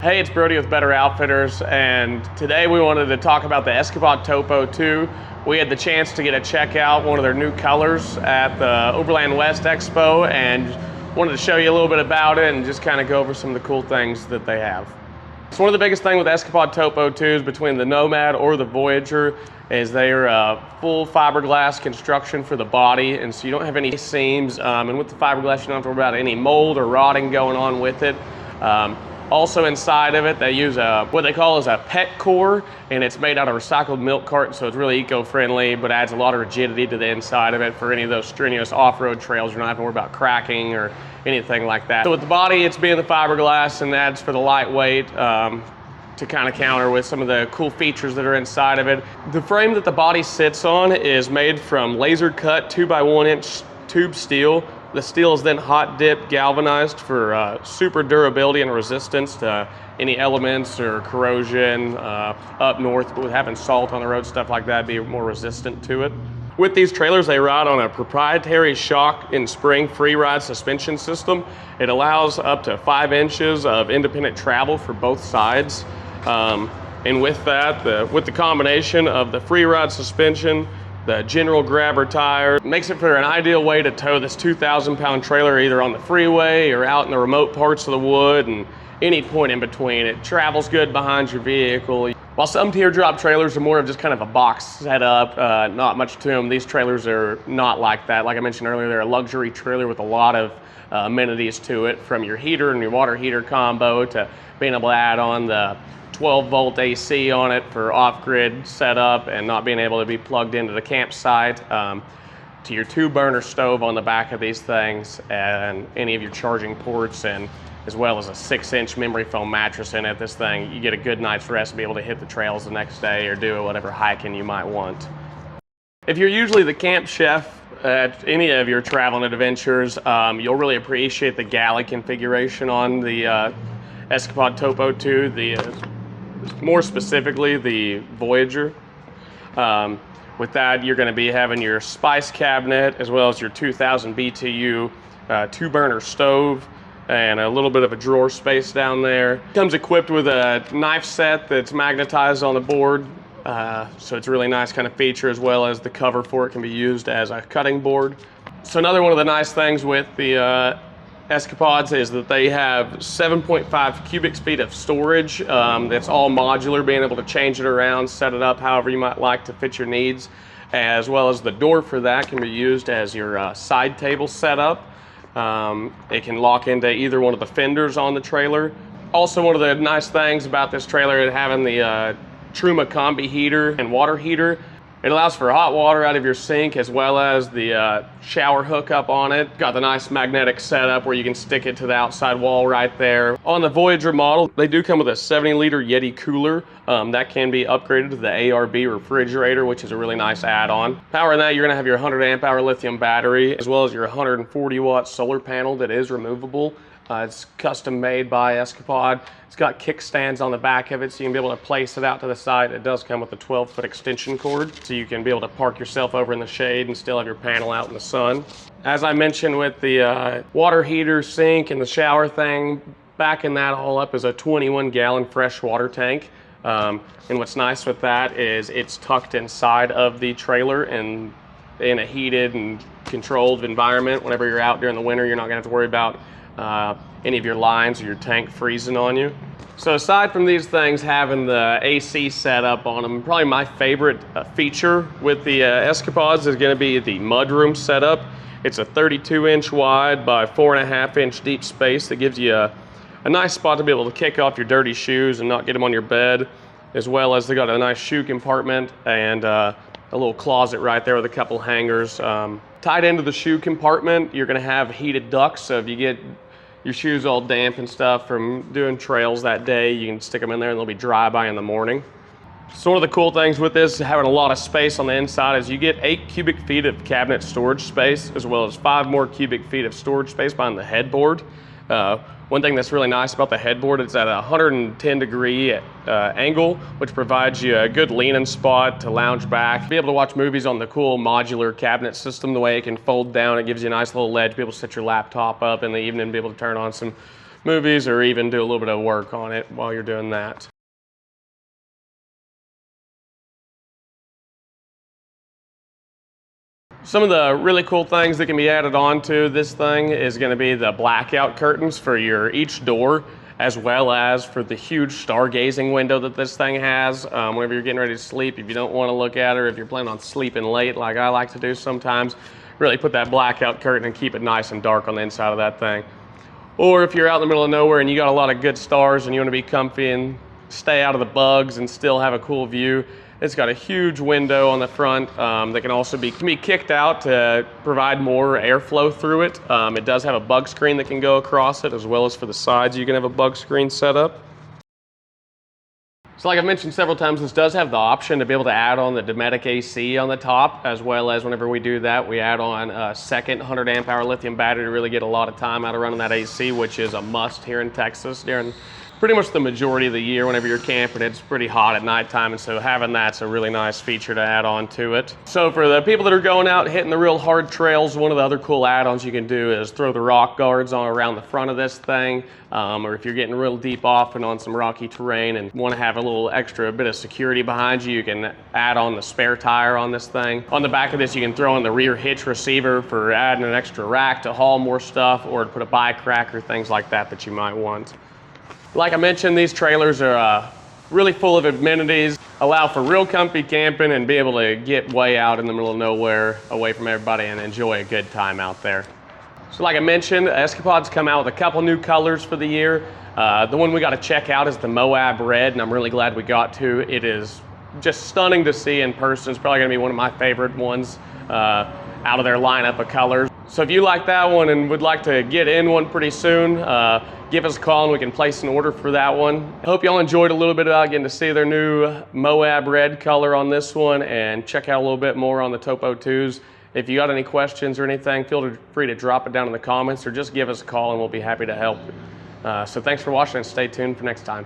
Hey, it's Brody with Better Outfitters, and today we wanted to talk about the Escapod Topo2. We had the chance to get a check out one of their new colors at the Overland West Expo, and wanted to show you a little bit about it and just kind of go over some of the cool things that they have. So one of the biggest things with Escapod Topo2s between the Nomad or the Voyager is they're a full fiberglass construction for the body, and so you don't have any seams, and with the fiberglass you don't have to worry about any mold or rotting going on with it. Also inside of it, they use what they call a pet core, and it's made out of recycled milk carton, so it's really eco-friendly, but adds a lot of rigidity to the inside of it for any of those strenuous off-road trails. You're not having to worry about cracking or anything like that. So with the body, it's being the fiberglass, and adds for the lightweight to kind of counter with some of the cool features that are inside of it. The frame that the body sits on is made from laser cut 2x1 inch tube steel. The steel is then hot dipped galvanized for super durability and resistance to any elements or corrosion up north, with having salt on the road, stuff like that, be more resistant to it. With these trailers, they ride on a proprietary shock and spring free ride suspension system. It allows up to 5 inches of independent travel for both sides. And with that, with the combination of the free ride suspension, the general grabber tire, makes it for an ideal way to tow this 2,000-pound trailer either on the freeway or out in the remote parts of the wood and any point in between. It travels good behind your vehicle. While some teardrop trailers are more of just kind of a box setup, not much to them, these trailers are not like that. Like I mentioned earlier, they're a luxury trailer with a lot of amenities to it, from your heater and your water heater combo to being able to add on the 12-volt AC on it for off-grid setup and not being able to be plugged into the campsite, to your 2-burner stove on the back of these things, and any of your charging ports, and as well as a 6-inch memory foam mattress in it. This thing, you get a good night's rest to be able to hit the trails the next day or do whatever hiking you might want. If you're usually the camp chef at any of your traveling adventures, you'll really appreciate the galley configuration on the Escapod Topo2, more specifically the Voyager. With that, you're going to be having your spice cabinet as well as your 2,000 BTU 2-burner stove and a little bit of a drawer space down there. Comes equipped with a knife set that's magnetized on the board, so it's a really nice kind of feature, as well as the cover for it can be used as a cutting board. So another one of the nice things with the Escapods is that they have 7.5 cubic feet of storage. That's all modular, being able to change it around, set it up however you might like to fit your needs, as well as the door for that can be used as your side table setup. It can lock into either one of the fenders on the trailer. Also, one of the nice things about this trailer is having the Truma combi heater and water heater. It allows for hot water out of your sink, as well as the shower hookup on it. Got the nice magnetic setup where you can stick it to the outside wall right there. On the Voyager model, they do come with a 70-liter Yeti cooler that can be upgraded to the ARB refrigerator, which is a really nice add-on. Powering that, you're gonna have your 100 amp hour lithium battery, as well as your 140 watt solar panel that is removable. It's custom made by Escapod. It's got kickstands on the back of it, so you can be able to place it out to the side. It does come with a 12-foot extension cord, so you can be able to park yourself over in the shade and still have your panel out in the sun. As I mentioned with the water heater, sink, and the shower thing, backing that all up is a 21-gallon fresh water tank. And what's nice with that is it's tucked inside of the trailer, and in a heated and controlled environment. Whenever you're out during the winter, you're not gonna have to worry about any of your lines or your tank freezing on you. So aside from these things having the AC setup on them, probably my favorite feature with the Escapods is going to be the mudroom setup. It's a 32-inch wide by 4.5-inch deep space that gives you a nice spot to be able to kick off your dirty shoes and not get them on your bed, as well as they got a nice shoe compartment and a little closet right there with a couple hangers. Tied into the shoe compartment, you're going to have heated ducts, so if you get your shoes all damp and stuff from doing trails that day, you can stick them in there and they'll be dry by in the morning. So one of the cool things with this, having a lot of space on the inside, is you get 8 cubic feet of cabinet storage space, as well as 5 more cubic feet of storage space behind the headboard. One thing that's really nice about the headboard, it's at a 110-degree angle, which provides you a good leaning spot to lounge back. Be able to watch movies on the cool modular cabinet system. The way it can fold down, it gives you a nice little ledge to be able to set your laptop up in the evening, be able to turn on some movies or even do a little bit of work on it while you're doing that. Some of the really cool things that can be added on to this thing is going to be the blackout curtains for each door, as well as for the huge stargazing window that this thing has. Whenever you're getting ready to sleep, if you don't want to look at it, or if you're planning on sleeping late like I like to do sometimes, really put that blackout curtain and keep it nice and dark on the inside of that thing. Or if you're out in the middle of nowhere and you got a lot of good stars and you want to be comfy and stay out of the bugs and still have a cool view, it's got a huge window on the front that can also be kicked out to provide more airflow through it. It does have a bug screen that can go across it, as well as for the sides you can have a bug screen set up. So like I've mentioned several times, this does have the option to be able to add on the Dometic AC on the top, as well as whenever we do that, we add on a second 100 amp hour lithium battery to really get a lot of time out of running that AC, which is a must here in Texas during pretty much the majority of the year. Whenever you're camping, it's pretty hot at nighttime, and so having that's a really nice feature to add on to it. So for the people that are going out hitting the real hard trails, one of the other cool add-ons you can do is throw the rock guards on around the front of this thing, or if you're getting real deep off and on some rocky terrain and want to have a little extra bit of security behind you, you can add on the spare tire on this thing. On the back of this, you can throw in the rear hitch receiver for adding an extra rack to haul more stuff, or to put a bike rack or things like that that you might want. Like I mentioned, these trailers are really full of amenities, allow for real comfy camping and be able to get way out in the middle of nowhere away from everybody and enjoy a good time out there. So like I mentioned, Escapod's come out with a couple new colors for the year. The one we got to check out is the Moab Red, and I'm really glad we got to. It is just stunning to see in person. It's probably going to be one of my favorite ones out of their lineup of colors. So if you like that one and would like to get in one pretty soon, give us a call and we can place an order for that one. I hope y'all enjoyed a little bit about getting to see their new Moab Red color on this one, and check out a little bit more on the TOPO2s. If you got any questions or anything, feel free to drop it down in the comments or just give us a call and we'll be happy to help. So thanks for watching and stay tuned for next time.